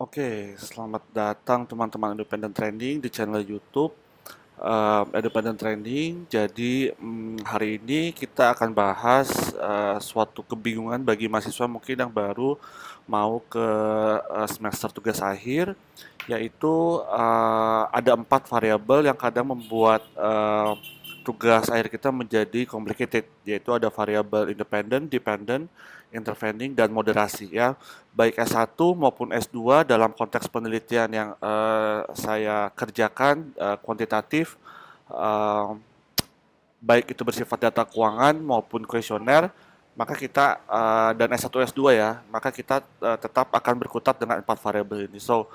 Oke, selamat datang teman-teman Independent Training di channel YouTube Independent Training. Jadi hari ini kita akan bahas suatu kebingungan bagi mahasiswa mungkin yang baru mau ke semester tugas akhir, yaitu ada 4 variabel yang kadang membuat tugas akhir kita menjadi complicated, yaitu ada variabel independent, dependent, intervening, dan moderasi ya. Baik S1 maupun S2 dalam konteks penelitian yang saya kerjakan kuantitatif, eh, baik itu bersifat data keuangan maupun kuesioner, maka kita dan S1 S2 ya, maka kita tetap akan berkutat dengan 4 variabel ini. So,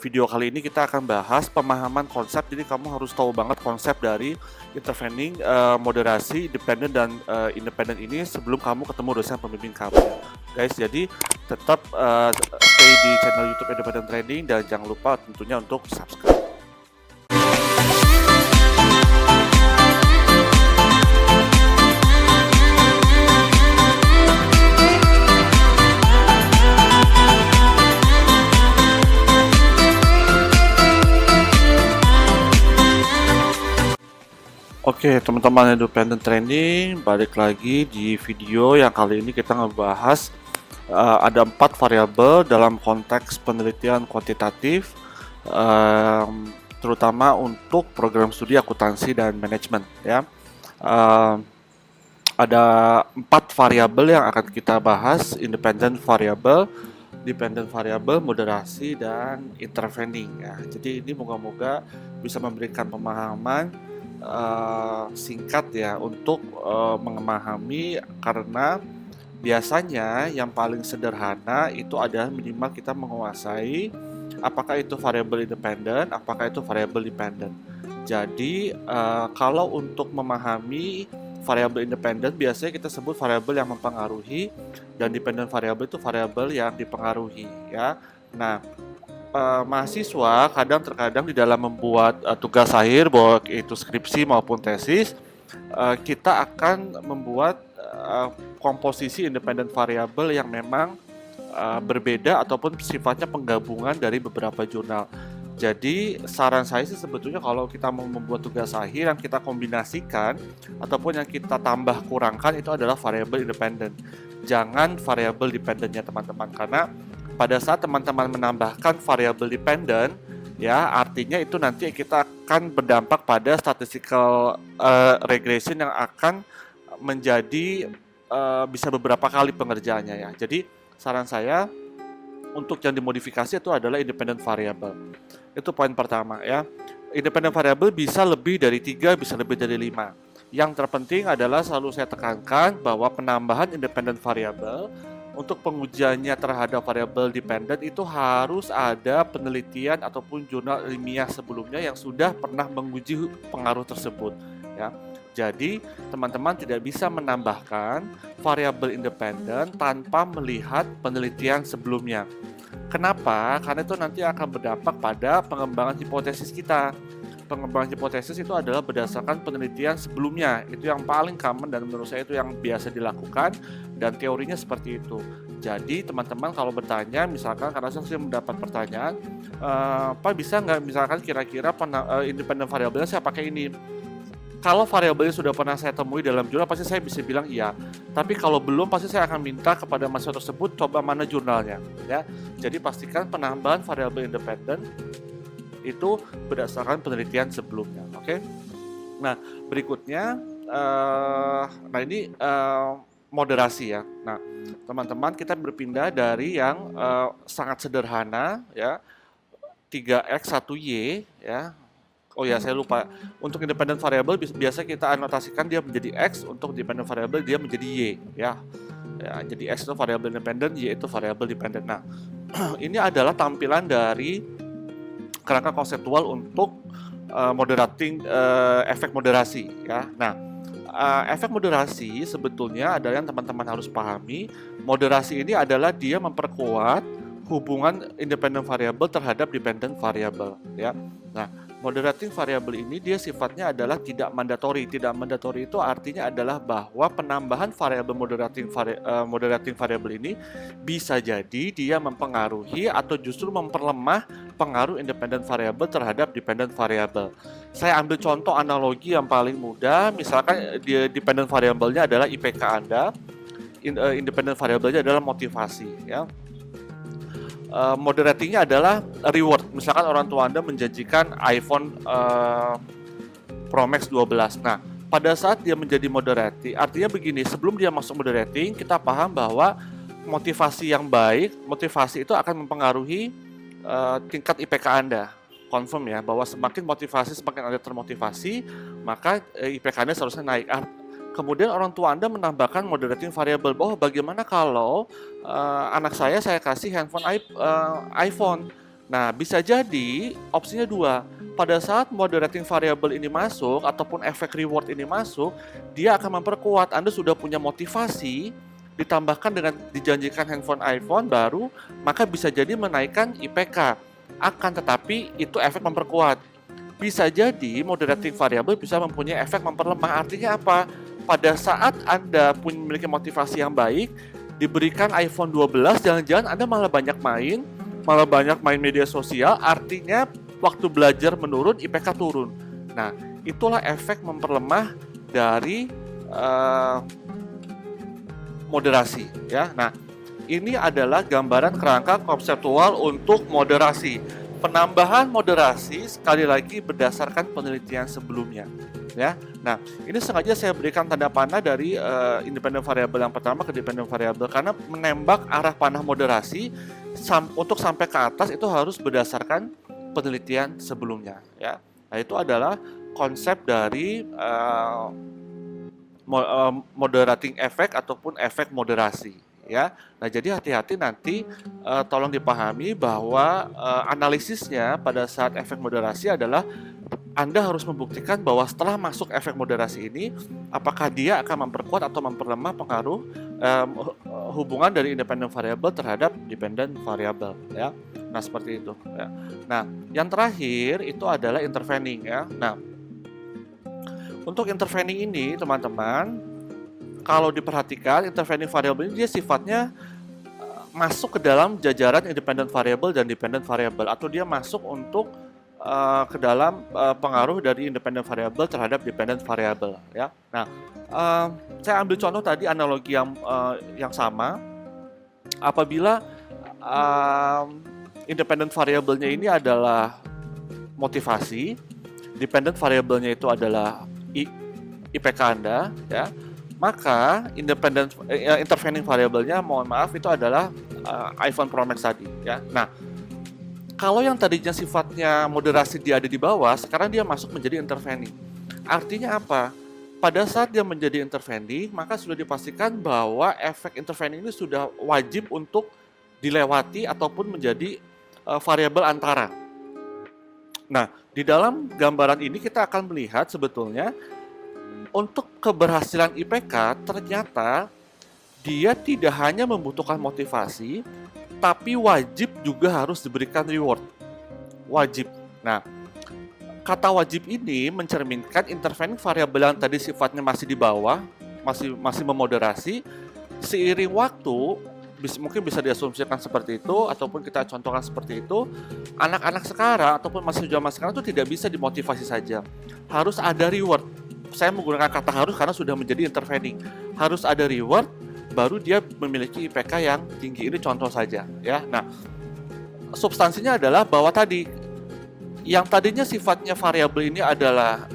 video kali ini kita akan bahas pemahaman konsep. Jadi kamu harus tahu banget konsep dari intervening, moderasi, dependent dan independent ini sebelum kamu ketemu dosen pembimbing kamu ya. Guys, jadi tetap stay di channel YouTube Independent Training dan jangan lupa tentunya untuk subscribe. Oke, teman-teman Independent Training, balik lagi di video yang kali ini kita ngebahas ada 4 variabel dalam konteks penelitian kuantitatif, terutama untuk program studi akuntansi dan manajemen ya. Ada 4 variabel yang akan kita bahas: independent variable, dependent variable, moderasi, dan intervening ya. Jadi ini moga-moga bisa memberikan pemahaman singkat ya untuk memahami, karena biasanya yang paling sederhana itu adalah minimal kita menguasai apakah itu variabel independen, apakah itu variabel dependent. Jadi kalau untuk memahami variabel independen biasanya kita sebut variabel yang mempengaruhi, dan dependent variabel itu variabel yang dipengaruhi ya. Nah, mahasiswa terkadang di dalam membuat tugas akhir, baik itu skripsi maupun tesis, kita akan membuat komposisi independent variable yang memang berbeda ataupun sifatnya penggabungan dari beberapa jurnal. Jadi saran saya sih sebetulnya kalau kita mau membuat tugas akhir yang kita kombinasikan ataupun yang kita tambah kurangkan itu adalah variabel independen. Jangan variabel dependennya teman-teman, karena pada saat teman-teman menambahkan variabel dependent ya, artinya itu nanti kita akan berdampak pada statistical regression yang akan menjadi bisa beberapa kali pengerjaannya ya. Jadi saran saya untuk yang dimodifikasi itu adalah independent variable. Itu poin pertama ya. Independent variable bisa lebih dari 3, bisa lebih dari 5. Yang terpenting adalah selalu saya tekankan bahwa penambahan independent variable untuk pengujiannya terhadap variabel dependent itu harus ada penelitian ataupun jurnal ilmiah sebelumnya yang sudah pernah menguji pengaruh tersebut ya. Jadi teman-teman tidak bisa menambahkan variabel independen tanpa melihat penelitian sebelumnya. Kenapa? Karena itu nanti akan berdampak pada pengembangan hipotesis kita. Pengembangan hipotesis itu adalah berdasarkan penelitian sebelumnya. Itu yang paling common dan menurut saya itu yang biasa dilakukan, dan teorinya seperti itu. Jadi teman-teman kalau bertanya, misalkan karena saya sering mendapat pertanyaan, Pak bisa nggak misalkan kira-kira independent variabelnya saya pakai ini? Kalau variabelnya sudah pernah saya temui dalam jurnal, pasti saya bisa bilang iya. Tapi kalau belum, pasti saya akan minta kepada mahasiswa tersebut coba mana jurnalnya ya. Jadi pastikan penambahan variabel independen itu berdasarkan penelitian sebelumnya. Oke. Nah, berikutnya ini moderasi ya. Nah, teman-teman kita berpindah dari yang sangat sederhana ya, 3x 1y ya. Oh ya, saya lupa. Untuk independent variable biasa kita anotasikan dia menjadi x, untuk dependent variable dia menjadi y ya. Ya, jadi x itu variabel independen, y itu variabel dependent. Nah, ini adalah tampilan dari kerangka konseptual untuk moderating efek moderasi ya. Nah, efek moderasi sebetulnya adalah yang teman-teman harus pahami. Moderasi ini adalah dia memperkuat hubungan independent variable terhadap dependent variable ya. Nah, Moderating variable ini dia sifatnya adalah tidak mandatori. Tidak mandatori itu artinya adalah bahwa penambahan variabel moderating variable ini bisa jadi dia mempengaruhi atau justru memperlemah pengaruh independent variable terhadap dependent variable. Saya ambil contoh analogi yang paling mudah, misalkan dependent variable-nya adalah IPK Anda, independent variable-nya adalah motivasi, ya. Moderatingnya adalah reward. Misalkan orang tua Anda menjanjikan iPhone Pro Max 12. Nah, pada saat dia menjadi moderating, artinya begini, sebelum dia masuk moderating, kita paham bahwa motivasi yang baik, motivasi itu akan mempengaruhi tingkat IPK Anda. Confirm ya, bahwa semakin motivasi, semakin Anda termotivasi, maka IPK Anda seharusnya naik. Kemudian orang tua Anda menambahkan moderating variable bahwa bagaimana kalau anak saya kasih handphone iPhone. Nah, bisa jadi opsinya dua. Pada saat moderating variable ini masuk ataupun efek reward ini masuk, dia akan memperkuat. Anda sudah punya motivasi, ditambahkan dengan dijanjikan handphone iPhone baru, maka bisa jadi menaikkan IPK. Akan tetapi itu efek memperkuat. Bisa jadi moderating variable bisa mempunyai efek memperlemah. Artinya apa? Pada saat Anda memiliki motivasi yang baik, diberikan iPhone 12, jangan-jangan Anda malah banyak main media sosial, artinya waktu belajar menurun, IPK turun. Nah, itulah efek memperlemah dari moderasi, ya. Nah, ini adalah gambaran kerangka konseptual untuk moderasi. Penambahan moderasi sekali lagi berdasarkan penelitian sebelumnya, ya. Nah, ini sengaja saya berikan tanda panah dari independent variable yang pertama ke dependent variable karena menembak arah panah moderasi untuk sampai ke atas itu harus berdasarkan penelitian sebelumnya, ya. Nah, itu adalah konsep dari moderating effect ataupun efek moderasi, ya. Nah, jadi hati-hati nanti, tolong dipahami bahwa analisisnya pada saat efek moderasi adalah Anda harus membuktikan bahwa setelah masuk efek moderasi ini, apakah dia akan memperkuat atau memperlemah pengaruh hubungan dari independent variable terhadap dependent variable, ya. Nah, seperti itu, ya. Nah, yang terakhir itu adalah intervening, ya. Nah, untuk intervening ini, teman-teman, kalau diperhatikan, intervening variable ini dia sifatnya masuk ke dalam jajaran independent variable dan dependent variable, atau dia masuk untuk ke dalam pengaruh dari independent variable terhadap dependent variable, ya. Nah, saya ambil contoh tadi analogi yang sama. Apabila independent variable-nya ini adalah motivasi, dependent variable-nya itu adalah IPK Anda, ya. Maka intervening variable-nya, mohon maaf, itu adalah iPhone Pro Max tadi, ya. Nah, kalau yang tadinya sifatnya moderasi dia ada di bawah, sekarang dia masuk menjadi intervening. Artinya apa? Pada saat dia menjadi intervening, maka sudah dipastikan bahwa efek intervening ini sudah wajib untuk dilewati ataupun menjadi variabel antara. Nah, di dalam gambaran ini kita akan melihat sebetulnya untuk keberhasilan IPK ternyata dia tidak hanya membutuhkan motivasi, tapi wajib juga harus diberikan reward. Wajib. Nah, kata wajib ini mencerminkan intervening variabel yang tadi sifatnya masih di bawah, masih memoderasi, seiring waktu mungkin bisa diasumsikan seperti itu ataupun kita contohkan seperti itu. Anak-anak sekarang ataupun masih zaman sekarang itu tidak bisa dimotivasi saja. Harus ada reward. Saya menggunakan kata harus karena sudah menjadi intervening. Harus ada reward, baru dia memiliki IPK yang tinggi. Ini contoh saja, ya. Nah, substansinya adalah bahwa tadi yang tadinya sifatnya variabel ini adalah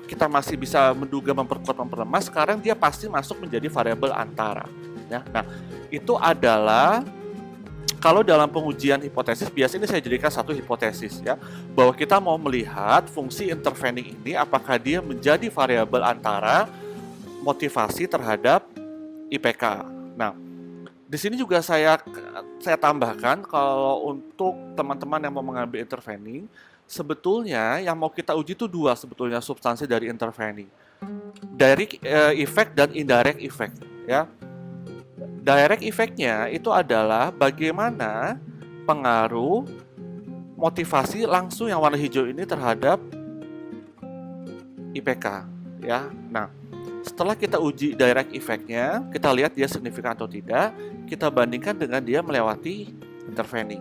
kita masih bisa menduga memperkuat memperlemah, sekarang dia pasti masuk menjadi variabel antara, ya. Nah, itu adalah kalau dalam pengujian hipotesis, biasanya saya jadikan satu hipotesis, ya, bahwa kita mau melihat fungsi intervening ini apakah dia menjadi variabel antara motivasi terhadap IPK. Nah, di sini juga saya tambahkan kalau untuk teman-teman yang mau mengambil intervening, sebetulnya yang mau kita uji itu dua sebetulnya substansi dari intervening. Direct effect dan indirect effect, ya. Direct effect-nya itu adalah bagaimana pengaruh motivasi langsung yang warna hijau ini terhadap IPK ya. Nah, setelah kita uji direct effect-nya, kita lihat dia signifikan atau tidak, kita bandingkan dengan dia melewati intervening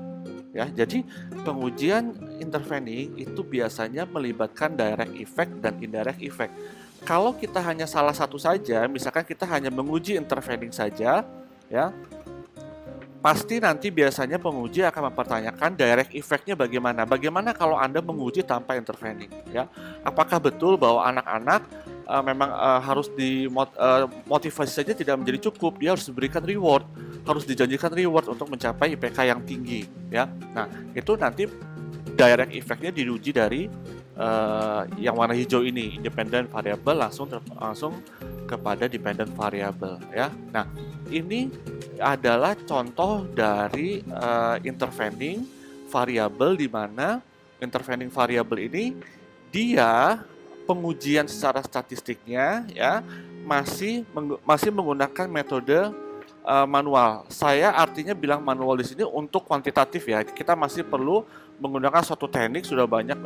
ya. Jadi pengujian intervening itu biasanya melibatkan direct effect dan indirect effect. Kalau kita hanya salah satu saja, misalkan kita hanya menguji intervening saja ya, pasti nanti biasanya penguji akan mempertanyakan direct effect-nya bagaimana. Bagaimana kalau Anda menguji tanpa intervening ya? Apakah betul bahwa anak-anak memang harus dimotivasi saja tidak menjadi cukup, dia harus diberikan reward, harus dijanjikan reward untuk mencapai IPK yang tinggi ya. Nah, itu nanti direct effect-nya diuji dari yang warna hijau ini, independent variable langsung kepada dependent variable ya. Nah, ini adalah contoh dari intervening variable, di mana intervening variable ini dia pengujian secara statistiknya ya masih menggunakan metode manual. Saya artinya bilang manual di sini untuk kuantitatif ya. Kita masih perlu menggunakan suatu teknik, sudah banyak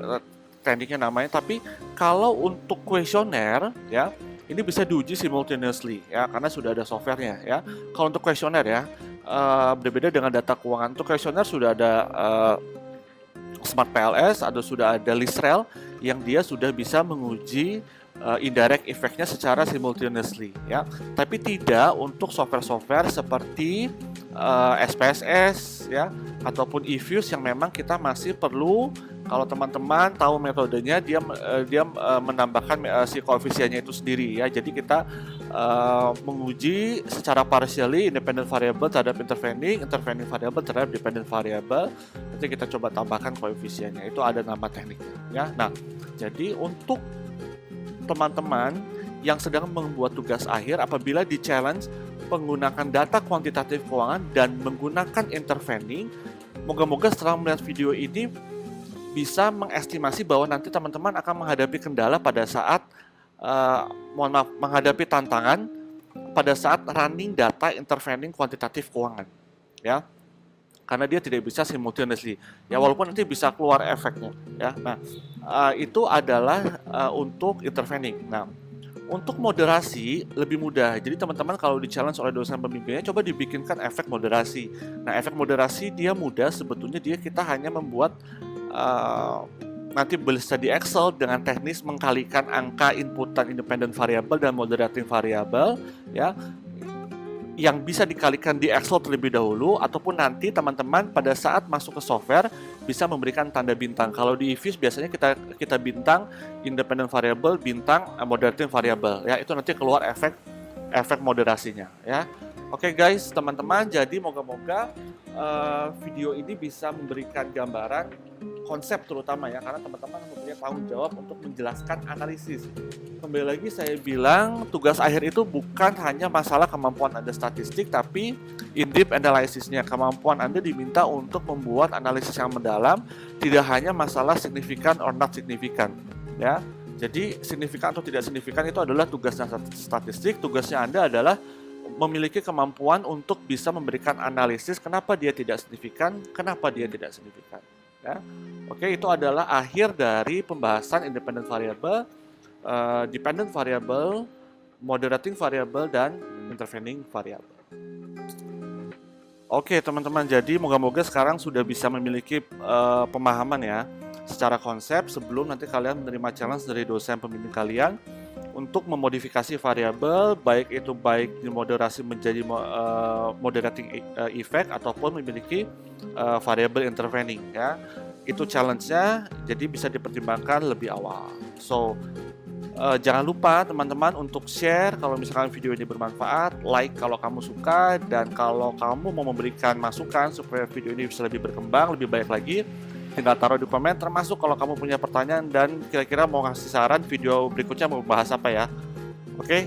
tekniknya namanya, tapi kalau untuk kuesioner ya, ini bisa diuji simultaneously ya, karena sudah ada softwarenya ya. Kalau untuk kuesioner ya, berbeda dengan data keuangan. Untuk kuesioner sudah ada Smart PLS, sudah ada LISREL yang dia sudah bisa menguji indirect effect-nya secara simultaneously ya. Tapi tidak untuk software-software seperti SPSS ya, ataupun eFuse yang memang kita masih perlu. Kalau teman-teman tahu metodenya, dia menambahkan si koefisiennya itu sendiri ya. Jadi kita menguji secara partially independent variable terhadap intervening variable terhadap dependent variable. Nanti kita coba tambahkan koefisiennya. Itu ada nama tekniknya ya. Nah, jadi untuk teman-teman yang sedang membuat tugas akhir, apabila di challenge menggunakan data kuantitatif keuangan dan menggunakan intervening, moga-moga setelah melihat video ini bisa mengestimasi bahwa nanti teman-teman akan menghadapi kendala pada saat menghadapi tantangan pada saat running data intervening kuantitatif keuangan ya, karena dia tidak bisa simultaneously ya, walaupun nanti bisa keluar efeknya ya. Nah, itu adalah untuk intervening. Nah, untuk moderasi lebih mudah. Jadi teman-teman kalau di challenge oleh dosen pembimbingnya, coba dibikinkan efek moderasi. Nah, efek moderasi dia mudah sebetulnya, kita hanya membuat nanti bisa di Excel dengan teknis mengkalikan angka inputan independent variable dan moderating variable ya, yang bisa dikalikan di Excel terlebih dahulu, ataupun nanti teman-teman pada saat masuk ke software bisa memberikan tanda bintang. Kalau di eFuse biasanya kita bintang independent variable, bintang moderating variable ya, itu nanti keluar efek moderasinya ya. Oke guys, teman-teman, jadi moga-moga video ini bisa memberikan gambaran konsep terutama ya, karena teman-teman mempunyai tanggung jawab untuk menjelaskan analisis. Kembali lagi saya bilang, tugas akhir itu bukan hanya masalah kemampuan Anda statistik, tapi in-depth analysisnya. Kemampuan Anda diminta untuk membuat analisis yang mendalam, tidak hanya masalah signifikan or not signifikan ya. Jadi signifikan atau tidak signifikan itu adalah tugasnya statistik. Tugasnya Anda adalah memiliki kemampuan untuk bisa memberikan analisis kenapa dia tidak signifikan, kenapa dia tidak signifikan ya. Oke, itu adalah akhir dari pembahasan independent variable, dependent variable, moderating variable, dan intervening variable. Oke teman-teman, jadi moga-moga sekarang sudah bisa memiliki pemahaman ya secara konsep sebelum nanti kalian menerima challenge dari dosen pembimbing kalian untuk memodifikasi variabel, baik dimoderasi menjadi moderating effect ataupun memiliki variabel intervening ya. Itu challenge-nya, jadi bisa dipertimbangkan lebih awal. So jangan lupa teman-teman untuk share kalau misalkan video ini bermanfaat, like kalau kamu suka, dan kalau kamu mau memberikan masukan supaya video ini bisa lebih berkembang, lebih baik lagi, tinggal taruh di komen, termasuk kalau kamu punya pertanyaan dan kira-kira mau ngasih saran video berikutnya mau bahas apa ya. Oke,